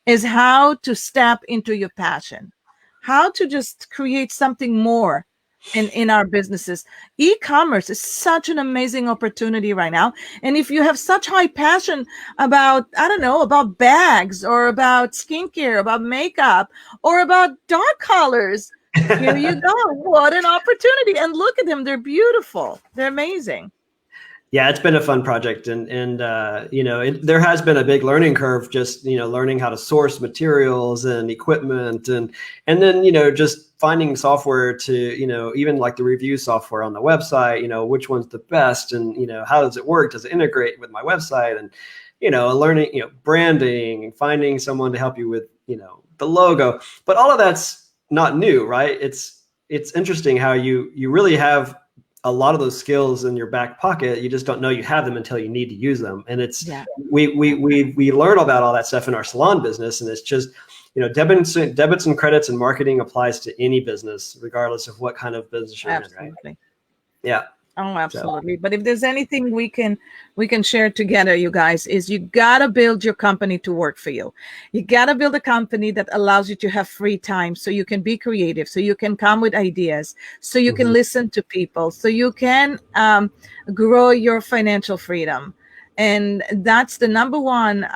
[SPEAKER 1] is how to step into your passion, how to just create something more in our businesses. E-commerce is such an amazing opportunity right now. And if you have such high passion about, about bags or about skincare, about makeup, or about dog collars, here you go. What an opportunity. And look at them. They're beautiful. They're amazing.
[SPEAKER 2] Yeah, it's been a fun project. And there has been a big learning curve, just, learning how to source materials and equipment and then, just finding software to, even like the review software on the website, which one's the best and, how does it work? Does it integrate with my website? And, learning, branding and finding someone to help you with, the logo. But all of that's not new, right? It's interesting how you really have a lot of those skills in your back pocket. You just don't know you have them until you need to use them. And we learn about all that stuff in our salon business. And it's just, debits and credits and marketing applies to any business, regardless of what kind of business you're in, right? Yeah.
[SPEAKER 1] Oh, absolutely. But if there's anything we can share together, you guys, is you got to build your company to work for you. You got to build a company that allows you to have free time so you can be creative, so you can come with ideas, so you can listen to people, so you can grow your financial freedom. And that's the number one.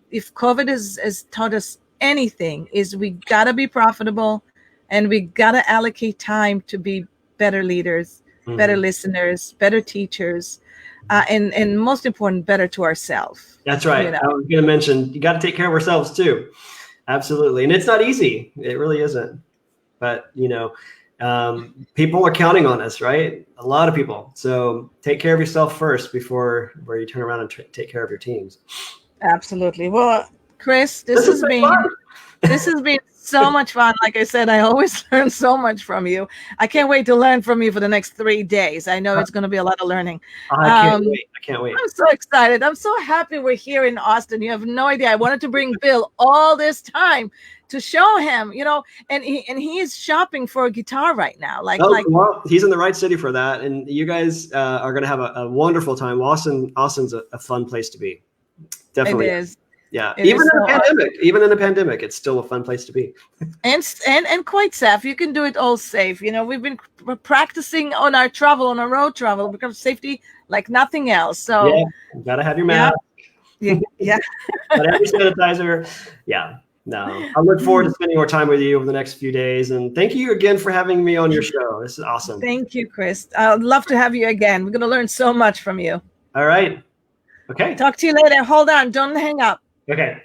[SPEAKER 1] If COVID has taught us anything, is we got to be profitable and we got to allocate time to be better leaders, better listeners, better teachers, and most important, better to ourselves.
[SPEAKER 2] That's right. I was going to mention, you got to take care of ourselves too. Absolutely. And it's not easy. It really isn't. But, people are counting on us, right? A lot of people. So take care of yourself first before you turn around and take care of your teams.
[SPEAKER 1] Absolutely. Well, Chris, this has been so much fun. Like I said, I always learn so much from you. I can't wait to learn from you for the next 3 days. I know it's going to be a lot of learning.
[SPEAKER 2] I can't wait.
[SPEAKER 1] I'm so excited. I'm so happy we're here in Austin. You have no idea. I wanted to bring Bill all this time to show him, and he is shopping for a guitar right now.
[SPEAKER 2] Well, he's in the right city for that. And you guys are going to have a wonderful time. Austin's a fun place to be. Definitely.
[SPEAKER 1] It is.
[SPEAKER 2] Yeah, even in a pandemic, it's still a fun place to be.
[SPEAKER 1] And quite safe. You can do it all safe. We've been practicing on our road travel, because safety like nothing else. So
[SPEAKER 2] you gotta have your mask.
[SPEAKER 1] Yeah.
[SPEAKER 2] Gotta have your sanitizer. Yeah. No, I look forward to spending more time with you over the next few days. And thank you again for having me on your show. This is awesome.
[SPEAKER 1] Thank you, Chris. I'd love to have you again. We're going to learn so much from you.
[SPEAKER 2] All right. Okay.
[SPEAKER 1] Talk to you later. Hold on. Don't hang up.
[SPEAKER 2] Okay.